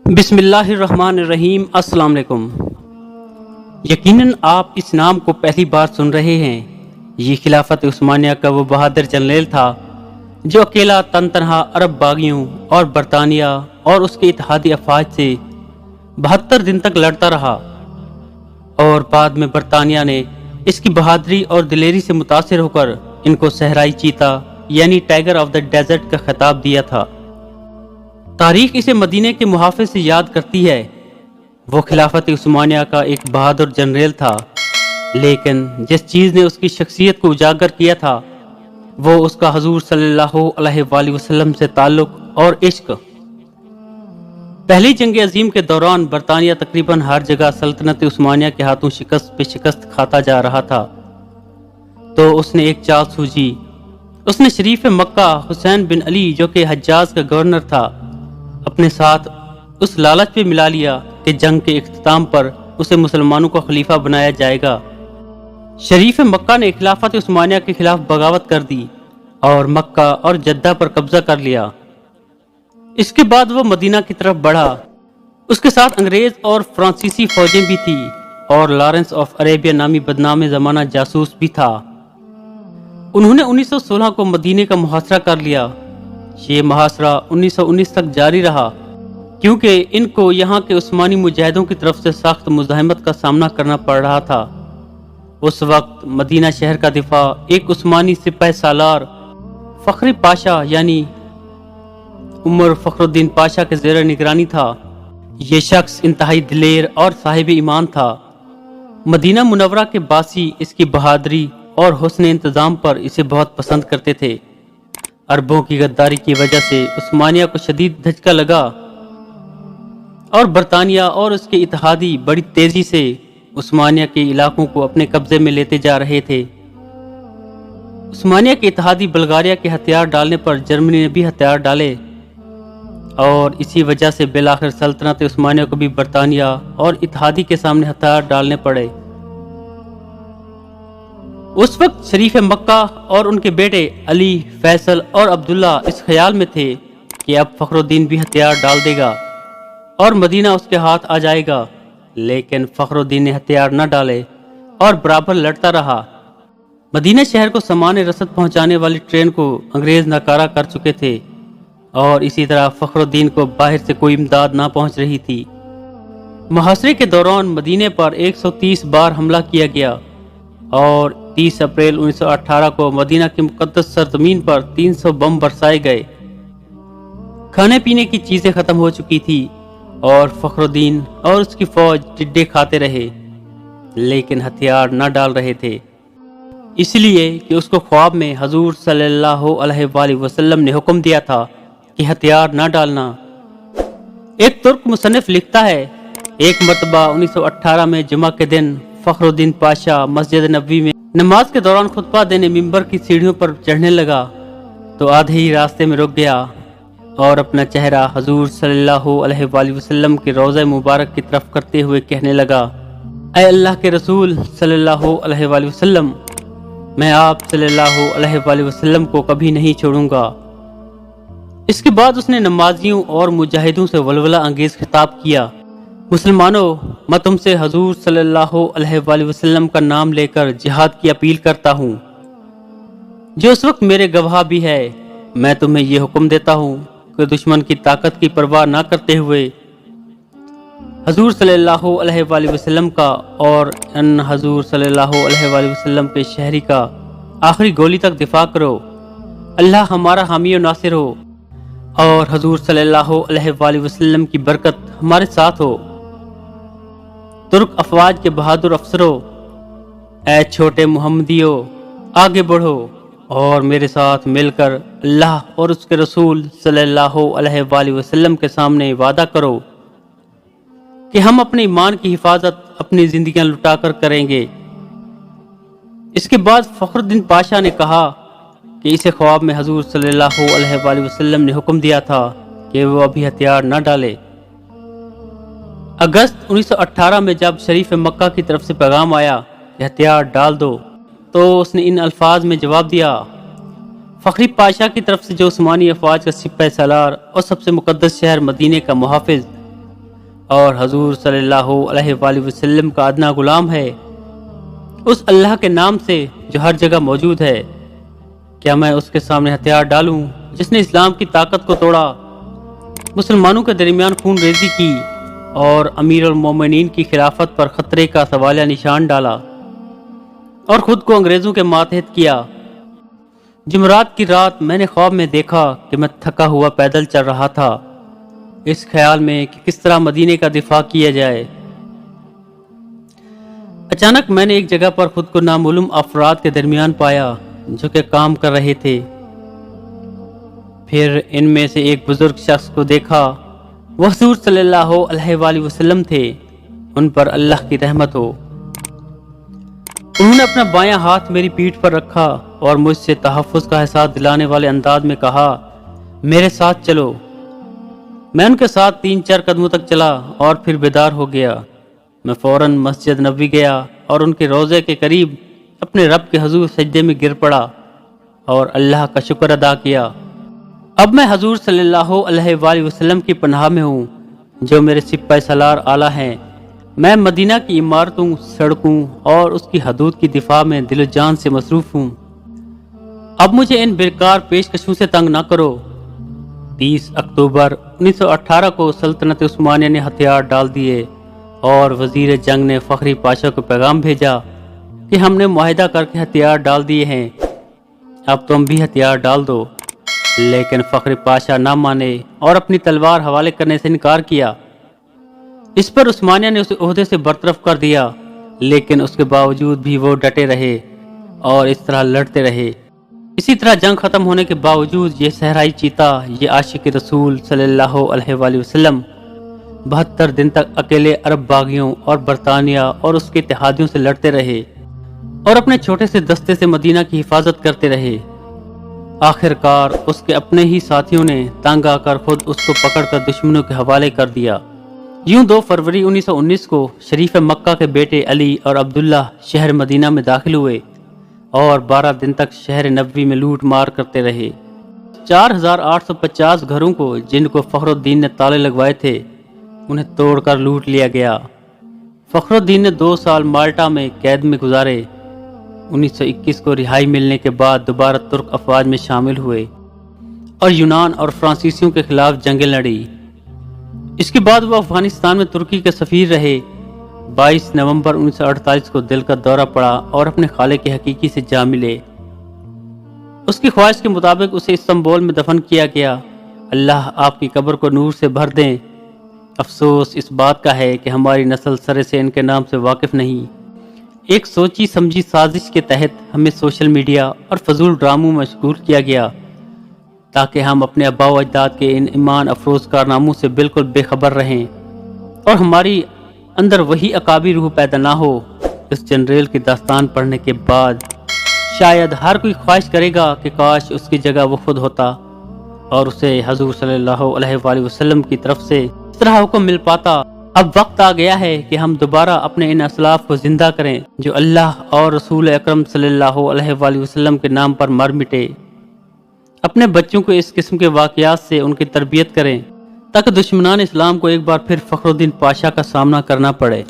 بسم اللہ الرحمن الرحیم۔ السلام علیکم۔ یقیناً آپ اس نام کو پہلی بار سن رہے ہیں۔ یہ خلافت عثمانیہ کا وہ بہادر جرنیل تھا جو اکیلا تن تنہا عرب باغیوں اور برطانیہ اور اس کے اتحادی افواج سے 72 دن تک لڑتا رہا، اور بعد میں برطانیہ نے اس کی بہادری اور دلیری سے متاثر ہو کر ان کو صحرائی چیتا یعنی ٹائیگر آف دا ڈیزرٹ کا خطاب دیا تھا۔ تاریخ اسے مدینے کے محافظ سے یاد کرتی ہے۔ وہ خلافت عثمانیہ کا ایک بہادر جنرل تھا، لیکن جس چیز نے اس کی شخصیت کو اجاگر کیا تھا وہ اس کا حضور صلی اللہ علیہ وآلہ وسلم سے تعلق اور عشق۔ پہلی جنگ عظیم کے دوران برطانیہ تقریباً ہر جگہ سلطنت عثمانیہ کے ہاتھوں شکست پہ شکست کھاتا جا رہا تھا، تو اس نے ایک چال سوچی۔ اس نے شریف مکہ حسین بن علی جو کہ حجاز کا گورنر تھا اپنے ساتھ اس لالچ پہ ملا لیا کہ جنگ کے اختتام پر اسے مسلمانوں کا خلیفہ بنایا جائے گا۔ شریف مکہ نے خلافت عثمانیہ کے خلاف بغاوت کر دی اور مکہ اور جدہ پر قبضہ کر لیا۔ اس کے بعد وہ مدینہ کی طرف بڑھا۔ اس کے ساتھ انگریز اور فرانسیسی فوجیں بھی تھی، اور لارنس آف عربیہ نامی بدنام زمانہ جاسوس بھی تھا۔ انہوں نے 1916 کو مدینے کا محاصرہ کر لیا۔ یہ محاصرہ 1919 تک جاری رہا، کیونکہ ان کو یہاں کے عثمانی مجاہدوں کی طرف سے سخت مزاحمت کا سامنا کرنا پڑ رہا تھا۔ اس وقت مدینہ شہر کا دفاع ایک عثمانی سپہ سالار فخری پاشا یعنی عمر فخر الدین پاشا کے زیر نگرانی تھا۔ یہ شخص انتہائی دلیر اور صاحب ایمان تھا۔ مدینہ منورہ کے باسی اس کی بہادری اور حسن انتظام پر اسے بہت پسند کرتے تھے۔ عربوں کی غداری کی وجہ سے عثمانیہ کو شدید دھچکا لگا، اور برطانیہ اور اس کے اتحادی بڑی تیزی سے عثمانیہ کے علاقوں کو اپنے قبضے میں لیتے جا رہے تھے۔ عثمانیہ کے اتحادی بلغاریہ کے ہتھیار ڈالنے پر جرمنی نے بھی ہتھیار ڈالے، اور اسی وجہ سے بالآخر سلطنت عثمانیہ کو بھی برطانیہ اور اتحادی کے سامنے ہتھیار ڈالنے پڑے۔ اس وقت شریف مکہ اور ان کے بیٹے علی، فیصل اور عبداللہ اس خیال میں تھے کہ اب فخر الدین بھی ہتھیار ڈال دے گا اور مدینہ اس کے ہاتھ آ جائے گا، لیکن فخر الدین نے ہتھیار نہ ڈالے اور برابر لڑتا رہا۔ مدینہ شہر کو سامان رسد پہنچانے والی ٹرین کو انگریز ناکارہ کر چکے تھے، اور اسی طرح فخر الدین کو باہر سے کوئی امداد نہ پہنچ رہی تھی۔ محاصرے کے دوران مدینے پر 130 بار حملہ کیا گیا، اور 30 اپریل 1918 کو مدینہ کی مقدس سرزمین پر 300 بم برسائے گئے۔ کھانے پینے کی چیزیں ختم ہو چکی تھی، اور فخر الدین اور اس کی فوج ٹڈے کھاتے رہے، لیکن ہتھیار نہ ڈال رہے تھے، اس لیے کہ اس کو خواب میں حضور صلی اللہ علیہ وآلہ وسلم نے حکم دیا تھا کہ ہتھیار نہ ڈالنا۔ ایک ترک مصنف لکھتا ہے، ایک مرتبہ 1918 میں جمعہ کے دن فخر الدین پاشا مسجد نبوی میں نماز کے دوران خطبہ دینے ممبر کی سیڑھیوں پر چڑھنے لگا تو آدھے ہی راستے میں رک گیا، اور اپنا چہرہ حضور صلی اللہ علیہ وآلہ وسلم کے روضہ مبارک کی طرف کرتے ہوئے کہنے لگا، اے اللہ کے رسول صلی اللہ علیہ وآلہ وسلم، میں آپ صلی اللہ علیہ وآلہ وسلم کو کبھی نہیں چھوڑوں گا۔ اس کے بعد اس نے نمازیوں اور مجاہدوں سے ولولہ انگیز خطاب کیا، مسلمانوں، میں تم سے حضور صلی اللہ علیہ وآلہ وسلم کا نام لے کر جہاد کی اپیل کرتا ہوں، جو اس وقت میرے گواہ بھی ہے۔ میں تمہیں یہ حکم دیتا ہوں کہ دشمن کی طاقت کی پرواہ نہ کرتے ہوئے حضور صلی اللہ علیہ وآلہ وسلم کا اور ان حضور صلی اللہ علیہ وآلہ وسلم کے شہری کا آخری گولی تک دفاع کرو۔ اللہ ہمارا حامی و ناصر ہو، اور حضور صلی اللہ علیہ وآلہ وسلم کی برکت ہمارے ساتھ ہو۔ ترک افواج کے بہادر افسروں، اے چھوٹے محمدیوں، آگے بڑھو اور میرے ساتھ مل کر اللہ اور اس کے رسول صلی اللہ علیہ وآلہ وسلم کے سامنے وعدہ کرو کہ ہم اپنے ایمان کی حفاظت اپنی زندگیاں لٹا کر کریں گے۔ اس کے بعد فخر الدین پاشا نے کہا کہ اسے خواب میں حضور صلی اللہ علیہ وآلہ وسلم نے حکم دیا تھا کہ وہ ابھی ہتھیار نہ ڈالے۔ اگست 1918 میں جب شریف مکہ کی طرف سے پیغام آیا کہ ہتھیار ڈال دو، تو اس نے ان الفاظ میں جواب دیا، فخری پاشا کی طرف سے جو عثمانی افواج کا سپہ سالار اور سب سے مقدس شہر مدینے کا محافظ اور حضور صلی اللہ علیہ وآلہ وسلم کا ادنا غلام ہے، اس اللہ کے نام سے جو ہر جگہ موجود ہے، کیا میں اس کے سامنے ہتھیار ڈالوں جس نے اسلام کی طاقت کو توڑا، مسلمانوں کے درمیان خون ریزی کی اور امیر المومنین کی خلافت پر خطرے کا سوالیہ نشان ڈالا اور خود کو انگریزوں کے ماتحت کیا؟ جمعرات کی رات میں نے خواب میں دیکھا کہ میں تھکا ہوا پیدل چل رہا تھا، اس خیال میں کہ کس طرح مدینے کا دفاع کیا جائے۔ اچانک میں نے ایک جگہ پر خود کو نامعلوم افراد کے درمیان پایا جو کہ کام کر رہے تھے۔ پھر ان میں سے ایک بزرگ شخص کو دیکھا، وہ حضور صلی اللہ علیہ وآلہ وسلم تھے، ان پر اللہ کی رحمت ہو۔ انہوں نے اپنا بایاں ہاتھ میری پیٹھ پر رکھا اور مجھ سے تحفظ کا احساس دلانے والے انداز میں کہا، میرے ساتھ چلو۔ میں ان کے ساتھ 3-4 قدموں تک چلا اور پھر بیدار ہو گیا۔ میں فوراً مسجد نبوی گیا اور ان کے روضے کے قریب اپنے رب کے حضور سجدے میں گر پڑا اور اللہ کا شکر ادا کیا۔ اب میں حضور صلی اللہ علیہ وآلہ وسلم کی پناہ میں ہوں جو میرے سپہ سالار اعلیٰ ہیں۔ میں مدینہ کی عمارتوں، سڑکوں اور اس کی حدود کی دفاع میں دل و جان سے مصروف ہوں۔ اب مجھے ان بیکار پیشکشوں سے تنگ نہ کرو۔ 30 اکتوبر 1918 کو سلطنت عثمانیہ نے ہتھیار ڈال دیے اور وزیر جنگ نے فخری پاشا کو پیغام بھیجا کہ ہم نے معاہدہ کر کے ہتھیار ڈال دیے ہیں، اب تم بھی ہتھیار ڈال دو۔ لیکن فخری پاشا نہ مانے اور اپنی تلوار حوالے کرنے سے انکار کیا۔ اس پر عثمانیہ نے اسے عہدے سے برطرف کر دیا، لیکن اس کے باوجود بھی وہ ڈٹے رہے اور اس طرح لڑتے رہے۔ اسی طرح جنگ ختم ہونے کے باوجود یہ صحرائی چیتا، یہ عاشق رسول صلی اللہ علیہ وآلہ وسلم 72 دن تک اکیلے عرب باغیوں اور برطانیہ اور اس کے اتحادیوں سے لڑتے رہے اور اپنے چھوٹے سے دستے سے مدینہ کی حفاظت کرتے رہے۔ آخر کار اس کے اپنے ہی ساتھیوں نے تنگ آ کر خود اس کو پکڑ کر دشمنوں کے حوالے کر دیا۔ یوں 2 فروری 1919 کو شریف مکہ کے بیٹے علی اور عبداللہ شہر مدینہ میں داخل ہوئے اور 12 دن تک شہر نبوی میں لوٹ مار کرتے رہے۔ 4850 گھروں کو جن کو فخر الدین نے تالے لگوائے تھے انہیں توڑ کر لوٹ لیا گیا۔ فخر الدین نے 2 سال مالٹا میں قید میں گزارے۔ 1921 کو رہائی ملنے کے بعد دوبارہ ترک افواج میں شامل ہوئے اور یونان اور فرانسیسیوں کے خلاف جنگیں لڑی۔ اس کے بعد وہ افغانستان میں ترکی کے سفیر رہے۔ 22 نومبر 1948 کو دل کا دورہ پڑا اور اپنے خالق حقیقی سے جا ملے۔ اس کی خواہش کے مطابق اسے استنبول میں دفن کیا گیا۔ اللہ آپ کی قبر کو نور سے بھر دیں۔ افسوس اس بات کا ہے کہ ہماری نسل سرے سے ان کے نام سے واقف نہیں۔ ایک سوچی سمجھی سازش کے تحت ہمیں سوشل میڈیا اور فضول ڈراموں میں مشغول کیا گیا تاکہ ہم اپنے آباء و اجداد کے ان ایمان افروز کارناموں سے بالکل بے خبر رہیں اور ہماری اندر وہی عقابی روح پیدا نہ ہو۔ اس جنریل کی داستان پڑھنے کے بعد شاید ہر کوئی خواہش کرے گا کہ کاش اس کی جگہ وہ خود ہوتا اور اسے حضور صلی اللہ علیہ وآلہ وسلم کی طرف سے اس طرح حکم مل پاتا۔ اب وقت آ گیا ہے کہ ہم دوبارہ اپنے ان اسلاف کو زندہ کریں جو اللہ اور رسول اکرم صلی اللہ علیہ وآلہ وسلم کے نام پر مر مٹے۔ اپنے بچوں کو اس قسم کے واقعات سے ان کی تربیت کریں تاکہ دشمنان اسلام کو ایک بار پھر فخر الدین پاشا کا سامنا کرنا پڑے۔